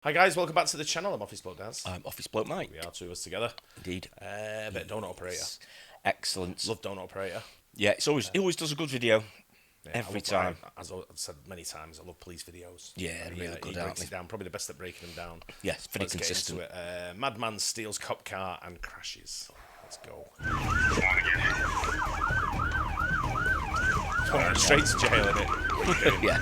Hi guys, welcome back to the channel. I'm Office Bloke Daz. I'm Office Bloke Mike. We are two of us together. Indeed. Bit of Donut Operator. Excellent. Love Donut Operator. Yeah, he always does a good video. Yeah, Every time. As I've said many times, I love police videos. Yeah, really good, he aren't breaks they? it down. Probably the best at breaking them down. Yes, pretty Let's consistent. Get into it. Madman steals cop car and crashes. Let's go. Straight to jail, innit? Yeah.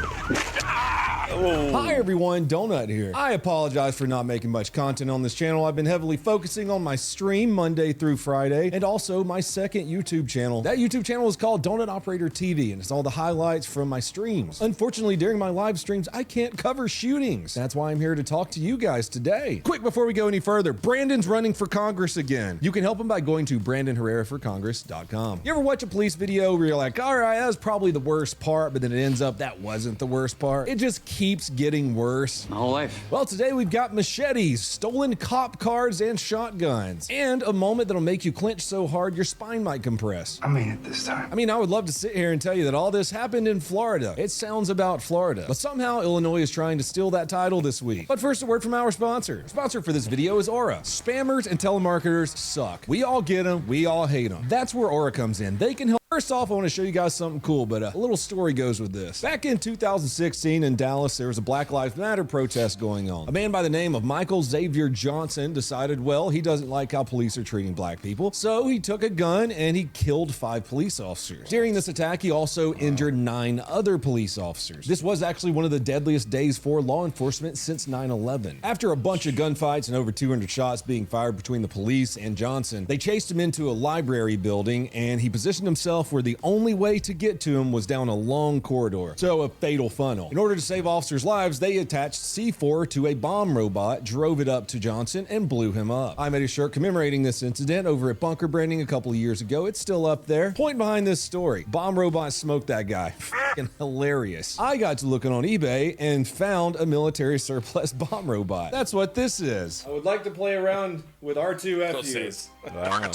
Hi everyone, Donut here. I apologize for not making much content on this channel. I've been heavily focusing on my stream Monday through Friday and also my second YouTube channel. That YouTube channel is called Donut Operator TV and it's all the highlights from my streams. Unfortunately, during my live streams, I can't cover shootings. That's why I'm here to talk to you guys today. Quick, before we go any further, Brandon's running for Congress again. You can help him by going to BrandonHerreraForCongress.com. You ever watch a police video where you're like, all right, that was probably the worst part, but then it ends up that wasn't the worst part? It just keeps getting worse. My whole life. Well, today we've got machetes, stolen cop cars, and shotguns, and a moment that'll make you clench so hard your spine might compress. I mean it this time. I mean, I would love to sit here and tell you that all this happened in Florida. It sounds about Florida, but somehow Illinois is trying to steal that title this week. But first, a word from our sponsor. Our sponsor for this video is Aura. Spammers and telemarketers suck. We all get them, we all hate them. That's where Aura comes in. They can help. First off, I want to show you guys something cool, but a little story goes with this. Back in 2016 in Dallas, there was a Black Lives Matter protest going on. A man by the name of Michael Xavier Johnson decided, well, he doesn't like how police are treating black people, so he took a gun and he killed 5 police officers. During this attack, he also injured 9 other police officers. This was actually one of the deadliest days for law enforcement since 9/11. After a bunch of gunfights and over 200 shots being fired between the police and Johnson, they chased him into a library building and he positioned himself where the only way to get to him was down a long corridor, so a fatal funnel. In order to save officers' lives, they attached C4 to a bomb robot, drove it up to Johnson, and blew him up. I made a shirt commemorating this incident over at Bunker Branding a couple of years ago. It's still up there. Point behind this story: bomb robot smoked that guy. F***ing hilarious. I got to looking on eBay and found a military surplus bomb robot. That's what this is. I would like to play around with R2FU. Wow.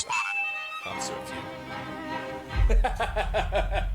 That's so cute.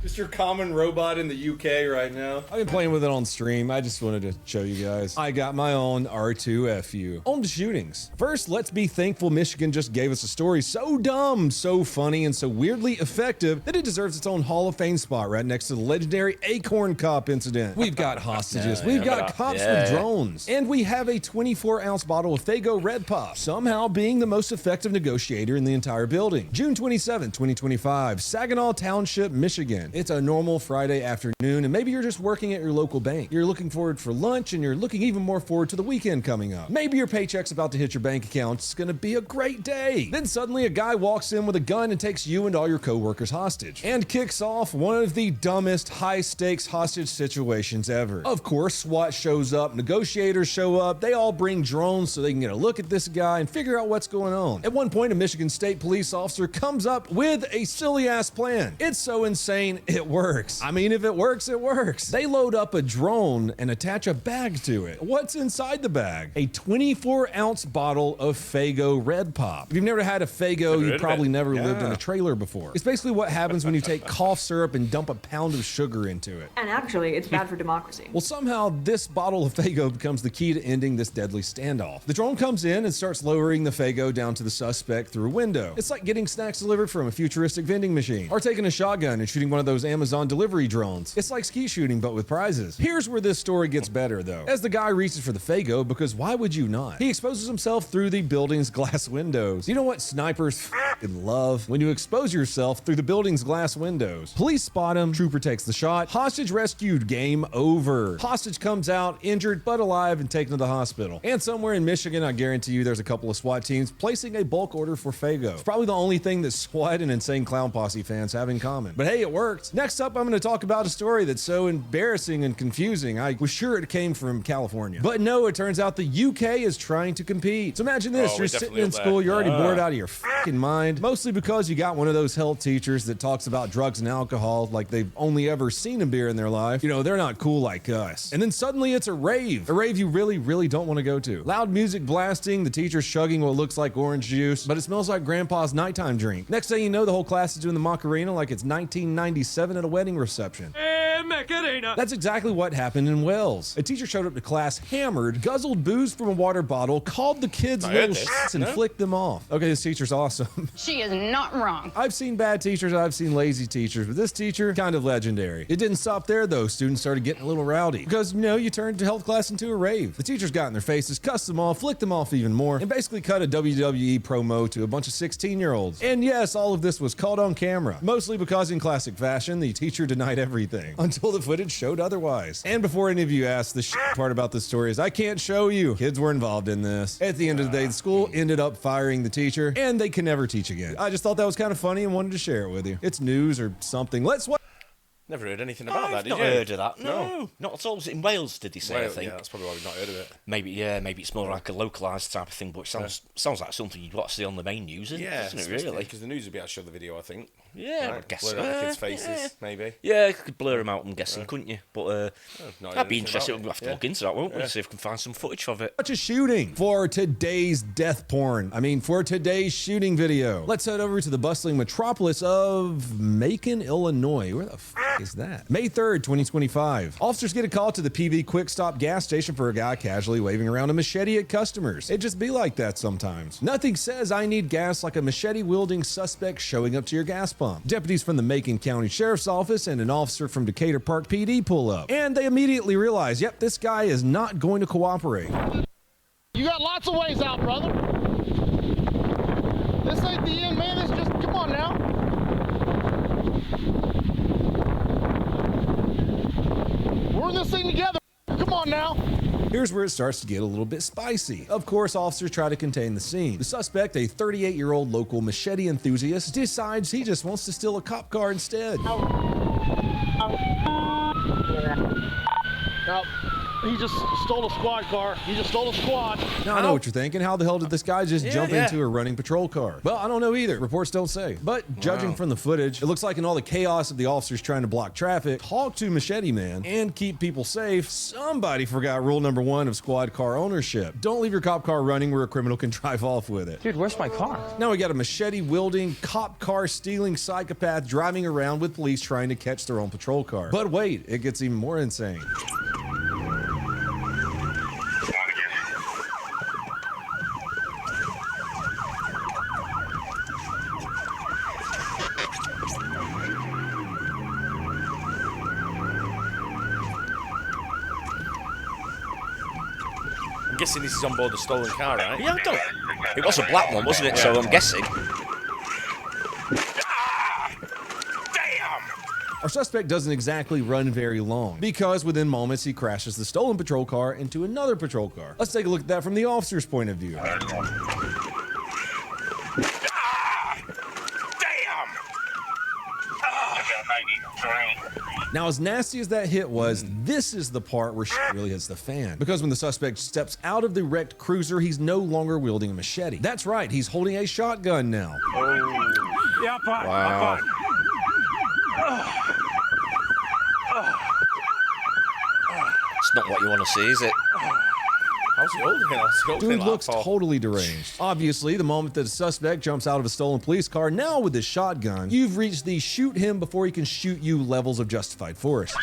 Just your common robot in the UK right now. I've been playing with it on stream. I just wanted to show you guys. I got my own R2FU. On to shootings. First, let's be thankful Michigan just gave us a story so dumb, so funny, and so weirdly effective that it deserves its own Hall of Fame spot right next to the legendary Acorn Cop incident. We've got hostages, we've got cops with drones, and we have a 24-ounce bottle of Faygo Red Pop, somehow being the most effective negotiator in the entire building. June 27, 2025, Saginaw Township, Michigan. It's a normal Friday afternoon, and maybe you're just working at your local bank. You're looking forward for lunch, and you're looking even more forward to the weekend coming up. Maybe your paycheck's about to hit your bank account. It's gonna be a great day. Then suddenly a guy walks in with a gun and takes you and all your coworkers hostage, and kicks off one of the dumbest high-stakes hostage situations ever. Of course, SWAT shows up, negotiators show up, they all bring drones so they can get a look at this guy and figure out what's going on. At one point, a Michigan State police officer comes up with a silly-ass plan. It's so insane, it works. I mean, if it works, it works. They load up a drone and attach a bag to it. What's inside the bag? A 24-ounce bottle of Faygo Red Pop. If you've never had a Faygo, you probably never lived in a trailer before. It's basically what happens when you take cough syrup and dump a pound of sugar into it. And actually, it's bad for democracy. Well, somehow this bottle of Faygo becomes the key to ending this deadly standoff. The drone comes in and starts lowering the Faygo down to the suspect through a window. It's like getting snacks delivered from a futuristic vending machine, or taking a shotgun and shooting one of those Amazon delivery drones. It's like skeet shooting, but with prizes. Here's where this story gets better, though. As the guy reaches for the Faygo, because why would you not? He exposes himself through the building's glass windows. You know what snipers f***ing love? When you expose yourself through the building's glass windows. Police spot him, trooper takes the shot, hostage rescued, game over. Hostage comes out, injured but alive, and taken to the hospital. And somewhere in Michigan, I guarantee you there's a couple of SWAT teams placing a bulk order for Faygo. It's probably the only thing that SWAT and Insane Clown Posse fans have in common. But hey, it worked. Next up, I'm going to talk about a story that's so embarrassing and confusing. I was sure it came from California. But no, it turns out the UK is trying to compete. So imagine this, you're sitting in school, you're already bored out of your fucking mind, mostly because you got one of those health teachers that talks about drugs and alcohol like they've only ever seen a beer in their life. You know, they're not cool like us. And then suddenly it's a rave you really don't want to go to. Loud music blasting, the teacher's chugging what looks like orange juice, but it smells like grandpa's nighttime drink. Next thing you know, the whole class is doing the Macarena like it's 1997 at a wedding reception. Mexico. That's exactly what happened in Wales. A teacher showed up to class hammered, guzzled booze from a water bottle, called the kids little shits, and flicked them off. Okay, this teacher's awesome. She is not wrong. I've seen bad teachers, I've seen lazy teachers, but this teacher, kind of legendary. It didn't stop there though. Students started getting a little rowdy because, you turned health class into a rave. The teachers got in their faces, cussed them off, flicked them off even more, and basically cut a WWE promo to a bunch of 16-year-olds. And yes, all of this was caught on camera, mostly because in classic fashion, the teacher denied everything until the footage showed otherwise. And before any of you ask, the part about this story is I can't show you. Kids were involved in this. At the end of the day, the school ended up firing the teacher, and they can never teach again. I just thought that was kind of funny and wanted to share it with you. It's news or something. Let's watch. Never heard anything about that, did Not you? heard of that. No, not at all. Was it in Wales? Did he say? I think. Yeah, that's probably why we've not heard of it. Maybe it's more like a localised type of thing, but it sounds like something you'd want to see on the main news, doesn't it? Really? Because the news would be able to show the video, I think. Yeah, Right, I guess blur so. out the kids' faces, maybe. Yeah, you could blur them out, I'm guessing, couldn't you? But Not that'd be anything interesting. about We'll it. have to look into that, won't we? See if we can find some footage of it. Watch a shooting for today's death porn. For today's shooting video. Let's head over to the bustling metropolis of Macon, Illinois. Where the f is that? May 3rd, 2025. Officers get a call to the PV Quick Stop gas station for a guy casually waving around a machete at customers. It just be like that sometimes. Nothing says I need gas like a machete-wielding suspect showing up to your gas pump. Deputies from the Macon County Sheriff's Office and an officer from Decatur Park PD pull up. And they immediately realize, yep, this guy is not going to cooperate. You got lots of ways out, brother. This ain't the end, man. This just, come on now. We're in this thing together. Come on now. Here's where it starts to get a little bit spicy. Of course, officers try to contain the scene. The suspect, a 38-year-old local machete enthusiast, decides he just wants to steal a cop car instead. Now, he just stole a squad car. He just stole a squad. Now, I know what you're thinking. How the hell did this guy just jump into a running patrol car? Well, I don't know either. Reports don't say. But judging from the footage, it looks like in all the chaos of the officers trying to block traffic, talk to Machete Man, and keep people safe, somebody forgot rule number 1 of squad car ownership. Don't leave your cop car running where a criminal can drive off with it. Dude, where's my car? Now we got a machete-wielding, cop car stealing psychopath driving around with police trying to catch their own patrol car. But wait, it gets even more insane. I'm guessing this is on board the stolen car, right? Yeah, I don't. It was a black one, wasn't it? So I'm guessing. Our suspect doesn't exactly run very long because within moments he crashes the stolen patrol car into another patrol car. Let's take a look at that from the officer's point of view. Now, as nasty as that hit was, this is the part where shit really hits the fan. Because when the suspect steps out of the wrecked cruiser, he's no longer wielding a machete. That's right, he's holding a shotgun now. Yeah, I'm fine. Wow. It's not what you want to see, is it? How's he holding it? How's he holding Dude it looks like? totally deranged. Obviously, the moment that the suspect jumps out of a stolen police car, now with his shotgun, you've reached the shoot him before he can shoot you levels of justified force.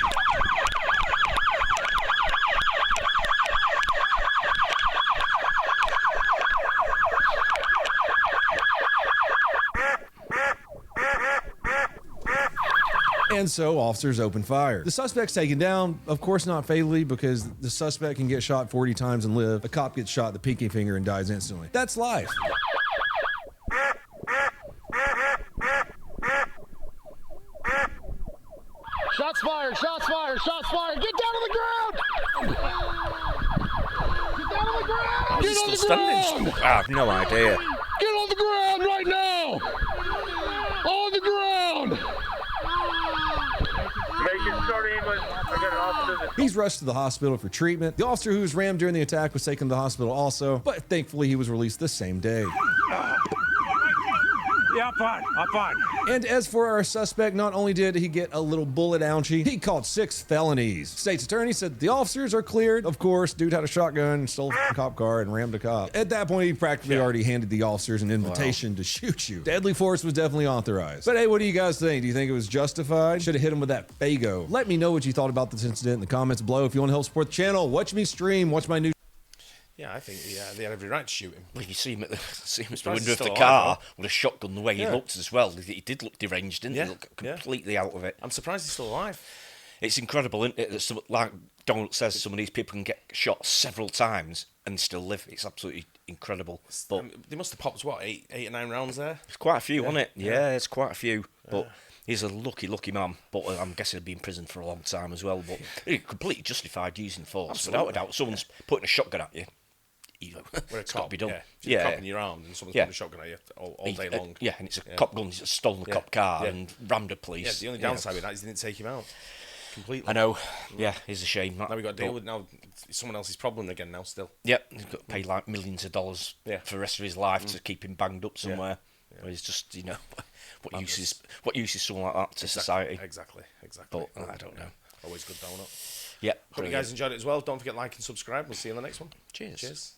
And so officers open fire. The suspect's taken down, of course not fatally, because the suspect can get shot 40 times and live. A cop gets shot in the pinky finger and dies instantly. That's life. Shots fired, shots fired, shots fired. Get down on the ground! Get down on the ground! Get on the ground! I have no idea. Get on the ground right now! On the ground! He's rushed to the hospital for treatment. The officer who was rammed during the attack was taken to the hospital also, but thankfully he was released the same day. Yeah, Up on. And as for our suspect, not only did he get a little bullet ouchie, he caught 6 felonies. State's attorney said the officers are cleared. Of course, dude had a shotgun, stole a cop car, and rammed a cop. At that point, he practically already handed the officers an invitation to shoot you. Deadly force was definitely authorized. But hey, what do you guys think? Do you think it was justified? Should have hit him with that Fago. Let me know what you thought about this incident in the comments below. If you want to help support the channel, watch me stream, watch my new... Yeah, I think they had every right to shoot him. Well, you see him at the Surprised window he's of the still car alive, with a shotgun the way he looked as well. He did look deranged, didn't he? Look completely out of it. I'm surprised he's still alive. It's incredible, isn't it? That like Donald says, some of these people can get shot several times and still live. It's absolutely incredible. But they must have popped, what, 8 or 9 rounds there? it's quite a few, wasn't it? Yeah, it's quite a few. But he's a lucky man. But I'm guessing he'll be in prison for a long time as well. But he's completely justified using force. Absolutely. Without a doubt, someone's putting a shotgun at you. We're It's got to be done. Yeah, a cop in your arm and someone's putting a shotgun at you all day long. Yeah, and it's a cop gun. He's stolen the cop car and rammed a police. Yeah, the only downside with that is they didn't take him out completely. I know. Yeah, it's a shame. Now we've got to deal with it's someone else's problem again now still. Yep, he's got to pay like millions of dollars for the rest of his life to keep him banged up somewhere. Where he's just, what use is someone like that to society? Exactly. But I don't know. Always good donut. Yeah. Hope you guys enjoyed it as well. Don't forget to like and subscribe. We'll see you in the next one. Cheers.